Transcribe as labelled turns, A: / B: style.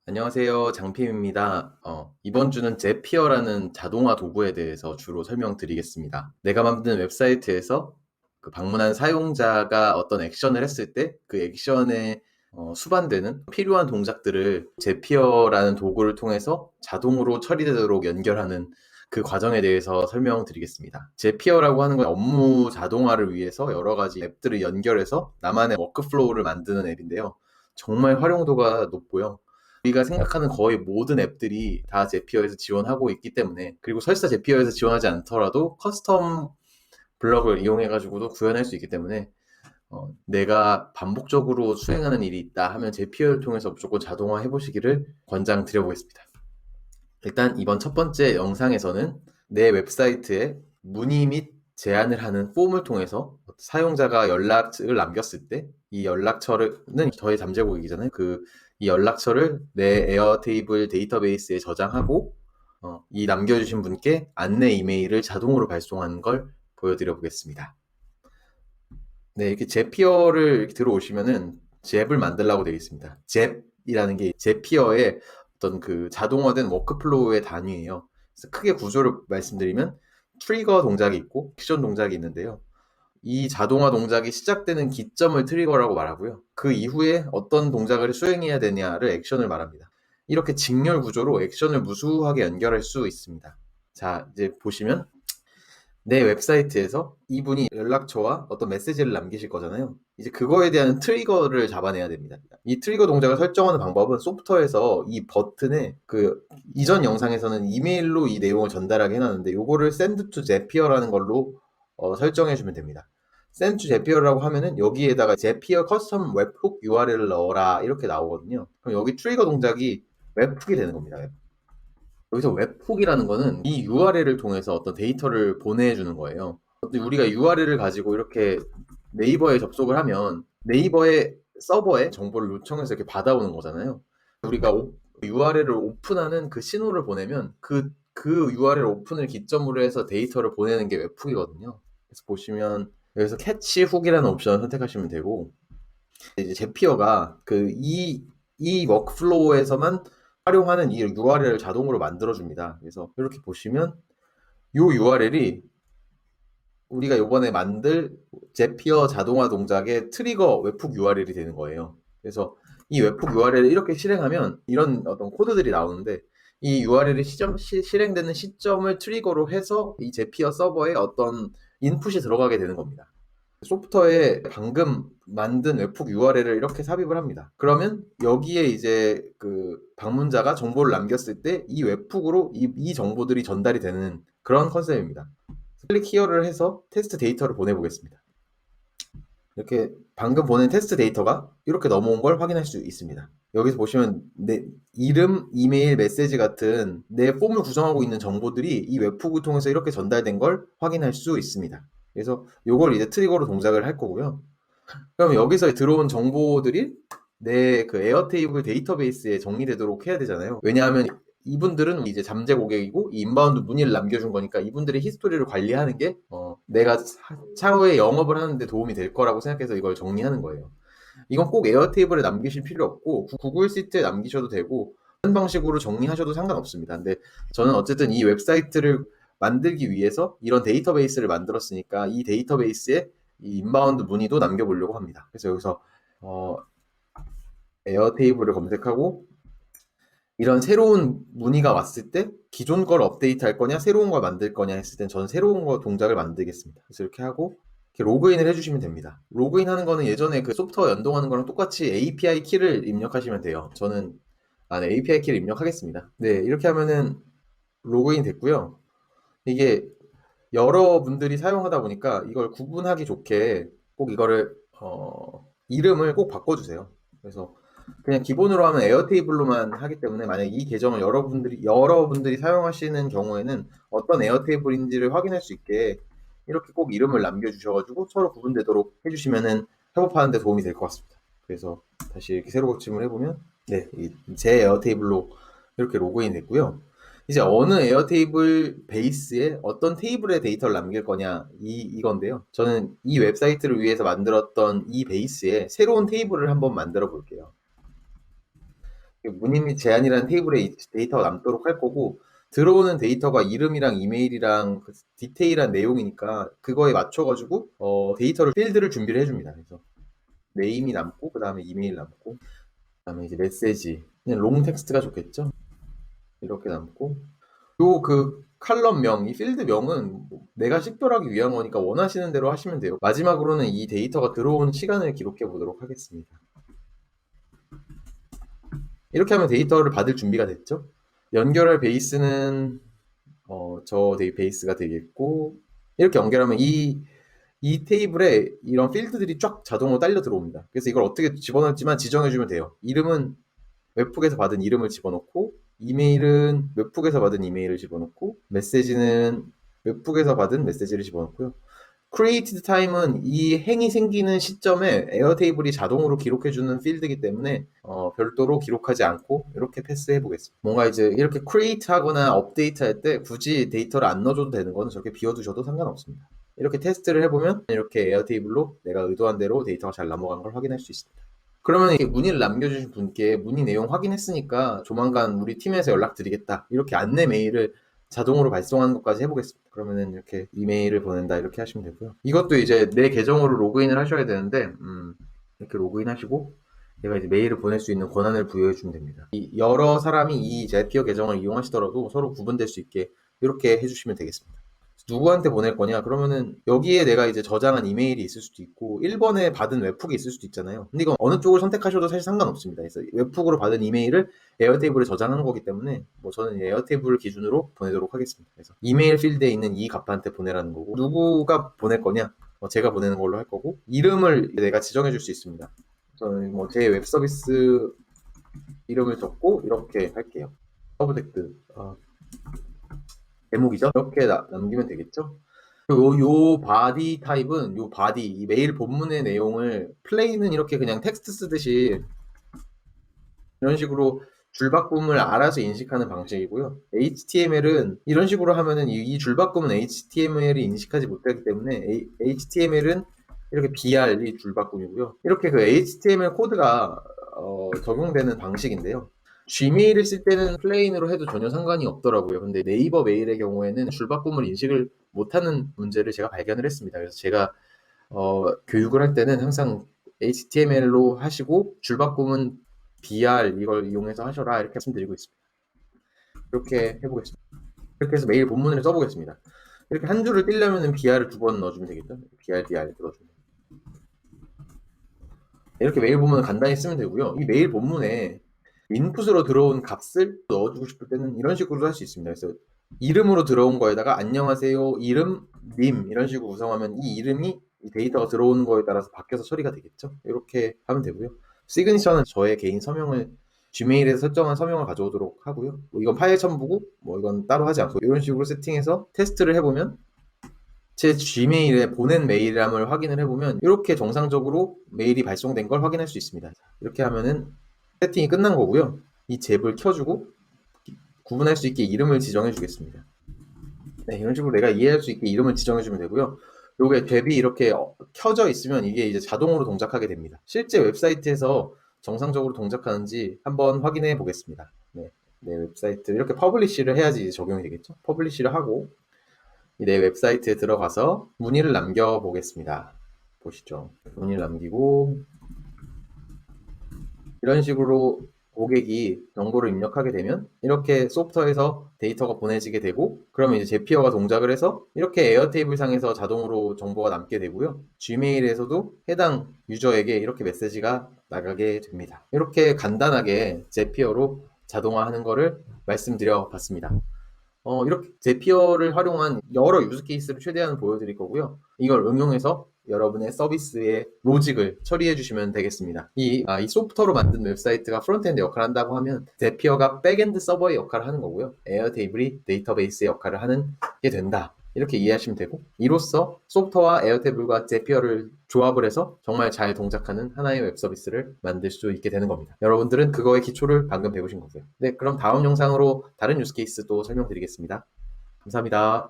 A: 안녕하세요. 장PM입니다. 이번 주는 제피어라는 자동화 도구에 대해서 주로 설명드리겠습니다. 내가 만든 웹사이트에서 그 방문한 사용자가 어떤 액션을 했을 때 그 액션에 수반되는 필요한 동작들을 제피어라는 도구를 통해서 자동으로 처리되도록 연결하는 그 과정에 대해서 설명드리겠습니다. 제피어라고 하는 건 업무 자동화를 위해서 여러 가지 앱들을 연결해서 나만의 워크플로우를 만드는 앱인데요. 정말 활용도가 높고요. 우리가 생각하는 거의 모든 앱들이 다 제피어에서 지원하고 있기 때문에, 그리고 설사 제피어에서 지원하지 않더라도 커스텀 블럭을 이용해가지고도 구현할 수 있기 때문에 내가 반복적으로 수행하는 일이 있다 하면 제피어를 통해서 무조건 자동화 해보시기를 권장드려보겠습니다. 일단 이번 첫 번째 영상에서는 내 웹사이트에 문의 및 제안을 하는 폼을 통해서 사용자가 연락을 남겼을 때 이 연락처는 저의 잠재곡이잖아요. 이 연락처를 내 에어테이블 데이터베이스에 저장하고 이 남겨주신 분께 안내 이메일을 자동으로 발송하는 걸 보여드려 보겠습니다. 네, 이렇게 제피어를 이렇게 들어오시면은 잽을 만들라고 되어 있습니다. 잽이라는 게 제피어의 어떤 그 자동화된 워크플로우의 단위예요. 그래서 크게 구조를 말씀드리면 트리거 동작이 있고 액션 동작이 있는데요. 이 자동화 동작이 시작되는 기점을 트리거라고 말하고요. 그 이후에 어떤 동작을 수행해야 되냐를 액션을 말합니다. 이렇게 직렬 구조로 액션을 무수하게 연결할 수 있습니다. 자, 이제 보시면 내 웹사이트에서 이분이 연락처와 어떤 메시지를 남기실 거잖아요. 이제 그거에 대한 트리거를 잡아내야 됩니다. 이 트리거 동작을 설정하는 방법은 소프트웨어에서 이 버튼에 이전 영상에서는 이메일로 이 내용을 전달하게 해놨는데 요거를 send to Zapier라는 걸로 설정해 주면 됩니다. send to Zapier라고 하면은 여기에다가 Zapier 커스텀 웹훅 URL을 넣어라 이렇게 나오거든요. 그럼 여기 트리거 동작이 웹훅이 되는 겁니다. 여기서 웹훅이라는 거는 이 URL을 통해서 어떤 데이터를 보내주는 거예요. 우리가 URL을 가지고 이렇게 네이버에 접속을 하면 네이버의 서버에 정보를 요청해서 이렇게 받아오는 거잖아요. 우리가 URL을 오픈하는 그 신호를 보내면 그 URL 오픈을 기점으로 해서 데이터를 보내는 게 웹훅이거든요. 그래서 보시면 여기서 캐치 훅이라는 옵션을 선택하시면 되고, 이제 제피어가 이 워크플로우에서만 활용하는 이 URL을 자동으로 만들어줍니다. 그래서 이렇게 보시면 이 URL이 우리가 이번에 만들 제피어 자동화 동작의 트리거 웹훅 URL이 되는 거예요. 그래서 이 웹훅 URL을 이렇게 실행하면 이런 어떤 코드들이 나오는데, 이 URL이 실행되는 시점을 트리거로 해서 이 제피어 서버에 어떤 인풋이 들어가게 되는 겁니다. 소프트웨어에 방금 만든 웹훅 URL을 이렇게 삽입을 합니다. 그러면 여기에 이제 그 방문자가 정보를 남겼을 때 이 웹훅으로 이 정보들이 전달이 되는 그런 컨셉입니다. 클릭 히어를 해서 테스트 데이터를 보내보겠습니다. 이렇게 방금 보낸 테스트 데이터가 이렇게 넘어온 걸 확인할 수 있습니다. 여기서 보시면 내 이름, 이메일, 메시지 같은 내 폼을 구성하고 있는 정보들이 이 웹훅을 통해서 이렇게 전달된 걸 확인할 수 있습니다. 그래서 이걸 이제 트리거로 동작을 할 거고요. 그럼 여기서 들어온 정보들이 내 그 에어테이블 데이터베이스에 정리되도록 해야 되잖아요. 왜냐하면 이분들은 이제 잠재 고객이고 이 인바운드 문의를 남겨준 거니까 이분들의 히스토리를 관리하는 게 내가 차후에 영업을 하는데 도움이 될 거라고 생각해서 이걸 정리하는 거예요. 이건 꼭 에어테이블에 남기실 필요 없고 구글 시트에 남기셔도 되고 다른 방식으로 정리하셔도 상관없습니다. 근데 저는 어쨌든 이 웹사이트를 만들기 위해서 이런 데이터베이스를 만들었으니까 이 데이터베이스에 이 인바운드 문의도 남겨보려고 합니다. 그래서 여기서 에어테이블을 검색하고 이런 새로운 문의가 왔을 때 기존 걸 업데이트할 거냐 새로운 걸 만들 거냐 했을 땐 저는 새로운 거 동작을 만들겠습니다. 그래서 이렇게 하고 이렇게 로그인을 해주시면 됩니다. 로그인하는 거는 예전에 그 소프트웨어 연동하는 거랑 똑같이 API 키를 입력하시면 돼요. 저는 네, API 키를 입력하겠습니다. 네, 이렇게 하면은 로그인 됐고요. 이게 여러분들이 사용하다 보니까 이걸 구분하기 좋게 꼭 이거를 이름을 꼭 바꿔주세요. 그래서 그냥 기본으로 하면 에어테이블로만 하기 때문에 만약 이 계정을 여러분들이 사용하시는 경우에는 어떤 에어테이블인지를 확인할 수 있게 이렇게 꼭 이름을 남겨주셔가지고 서로 구분되도록 해주시면은 협업하는 데 도움이 될 것 같습니다. 그래서 다시 이렇게 새로 고침을 해보면 네, 제 에어테이블로 이렇게 로그인 됐고요. 이제 어느 에어테이블 베이스에 어떤 테이블에 데이터를 남길 거냐 이건데요. 저는 이 웹사이트를 위해서 만들었던 이 베이스에 새로운 테이블을 한번 만들어 볼게요. 문의 및 제안이라는 테이블에 이 데이터가 남도록 할 거고, 들어오는 데이터가 이름이랑 이메일이랑 그 디테일한 내용이니까 그거에 맞춰가지고 데이터를 필드를 준비를 해줍니다. 그래서 네임이 남고 그 다음에 이메일 남고 그 다음에 이제 메시지 그냥 롱 텍스트가 좋겠죠. 이렇게 남고 요 그 칼럼명, 이 필드명은 뭐 내가 식별하기 위한 거니까 원하시는 대로 하시면 돼요. 마지막으로는 이 데이터가 들어온 시간을 기록해 보도록 하겠습니다. 이렇게 하면 데이터를 받을 준비가 됐죠. 연결할 베이스는 저 베이스가 되겠고, 이렇게 연결하면 이 테이블에 이런 필드들이 쫙 자동으로 딸려 들어옵니다. 그래서 이걸 어떻게 집어넣을지만 지정해주면 돼요. 이름은 웹북에서 받은 이름을 집어넣고, 이메일은 웹북에서 받은 이메일을 집어넣고, 메시지는 웹북에서 받은 메시지를 집어넣고요. created time은 이 행이 생기는 시점에 에어테이블이 자동으로 기록해주는 필드이기 때문에 별도로 기록하지 않고 이렇게 패스해 보겠습니다. 뭔가 이제 이렇게 create 하거나 업데이트 할 때 굳이 데이터를 안 넣어줘도 되는 거는 저렇게 비워두셔도 상관없습니다. 이렇게 테스트를 해보면 이렇게 에어테이블로 내가 의도한 대로 데이터가 잘 넘어간 걸 확인할 수 있습니다. 그러면 이렇게 문의를 남겨주신 분께 문의 내용 확인했으니까 조만간 우리 팀에서 연락드리겠다, 이렇게 안내 메일을 자동으로 발송하는 것까지 해보겠습니다. 그러면은 이렇게 이메일을 보낸다, 이렇게 하시면 되고요. 이것도 이제 내 계정으로 로그인을 하셔야 되는데 이렇게 로그인 하시고 내가 이제 메일을 보낼 수 있는 권한을 부여해 주면 됩니다. 여러 사람이 이 제피어 계정을 이용하시더라도 서로 구분될 수 있게 이렇게 해주시면 되겠습니다. 누구한테 보낼 거냐? 그러면은 여기에 내가 이제 저장한 이메일이 있을 수도 있고 1번에 받은 웹훅이 있을 수도 있잖아요. 근데 이건 어느 쪽을 선택하셔도 사실 상관없습니다. 그래서 웹훅으로 받은 이메일을 에어테이블에 저장하는 거기 때문에 뭐 저는 에어테이블 기준으로 보내도록 하겠습니다. 그래서 이메일 필드에 있는 이 갑한테 보내라는 거고, 누구가 보낼 거냐? 제가 보내는 걸로 할 거고, 이름을 내가 지정해 줄 수 있습니다. 저는 뭐 제 웹 서비스 이름을 적고 이렇게 할게요. 서브젝트 제목이죠. 이렇게 남기면 되겠죠. 그리고 요 바디 타입은 요 바디, 이 메일 본문의 내용을 플레인은 이렇게 그냥 텍스트 쓰듯이 이런 식으로 줄바꿈을 알아서 인식하는 방식이고요. HTML은 이런 식으로 하면은 이 줄바꿈은 HTML이 인식하지 못하기 때문에 HTML은 이렇게 BR이 줄바꿈이고요. 이렇게 그 HTML 코드가 적용되는 방식인데요. G메일을 쓸 때는 플레인으로 해도 전혀 상관이 없더라고요. 근데 네이버 메일의 경우에는 줄바꿈을 인식을 못하는 문제를 제가 발견을 했습니다. 그래서 제가 교육을 할 때는 항상 HTML로 하시고 줄바꿈은 BR 이걸 이용해서 하셔라, 이렇게 말씀드리고 있습니다. 이렇게 해보겠습니다. 이렇게 해서 메일 본문을 써보겠습니다. 이렇게 한 줄을 띄려면 BR을 2번 넣어주면 되겠죠. BR 넣어주면 이렇게 메일 본문을 간단히 쓰면 되고요. 이 메일 본문에 인풋으로 들어온 값을 넣어주고 싶을 때는 이런 식으로 할 수 있습니다. 그래서 이름으로 들어온 거에다가 안녕하세요, 이름, 님 이런 식으로 구성하면 이 이름이 이 데이터가 들어오는 거에 따라서 바뀌어서 처리가 되겠죠. 이렇게 하면 되고요. 시그니처는 저의 개인 서명을 G메일에서 설정한 서명을 가져오도록 하고요. 뭐 이건 파일 첨부고 뭐 이건 따로 하지 않고 이런 식으로 세팅해서 테스트를 해보면 제 G메일에 보낸 메일함을 확인을 해보면 이렇게 정상적으로 메일이 발송된 걸 확인할 수 있습니다. 이렇게 하면은 세팅이 끝난 거고요. 이 잽을 켜주고 구분할 수 있게 이름을 지정해 주겠습니다. 네, 이런 식으로 내가 이해할 수 있게 이름을 지정해 주면 되고요. 요게 잽이 이렇게 켜져 있으면 이게 이제 자동으로 동작하게 됩니다. 실제 웹사이트에서 정상적으로 동작하는지 한번 확인해 보겠습니다. 네, 내 웹사이트 이렇게 퍼블리시를 해야지 이제 적용이 되겠죠. 퍼블리시를 하고 내 웹사이트에 들어가서 문의를 남겨 보겠습니다. 보시죠. 문의를 남기고 이런 식으로 고객이 정보를 입력하게 되면 이렇게 소프트웨어에서 데이터가 보내지게 되고, 그러면 이제 제피어가 동작을 해서 이렇게 에어테이블 상에서 자동으로 정보가 남게 되고요. G메일에서도 해당 유저에게 이렇게 메시지가 나가게 됩니다. 이렇게 간단하게 제피어로 자동화하는 거를 말씀드려 봤습니다. 이렇게 제피어를 활용한 여러 유즈 케이스를 최대한 보여드릴 거고요. 이걸 응용해서 여러분의 서비스의 로직을 처리해 주시면 되겠습니다. 이 소프트웨어로 만든 웹사이트가 프론트엔드 역할을 한다고 하면 제피어가 백엔드 서버의 역할을 하는 거고요. 에어테이블이 데이터베이스의 역할을 하는 게 된다, 이렇게 이해하시면 되고, 이로써 소프트웨어와 에어테이블과 제피어를 조합을 해서 정말 잘 동작하는 하나의 웹 서비스를 만들 수 있게 되는 겁니다. 여러분들은 그거의 기초를 방금 배우신 거고요. 네, 그럼 다음 영상으로 다른 유스 케이스 또 설명드리겠습니다. 감사합니다.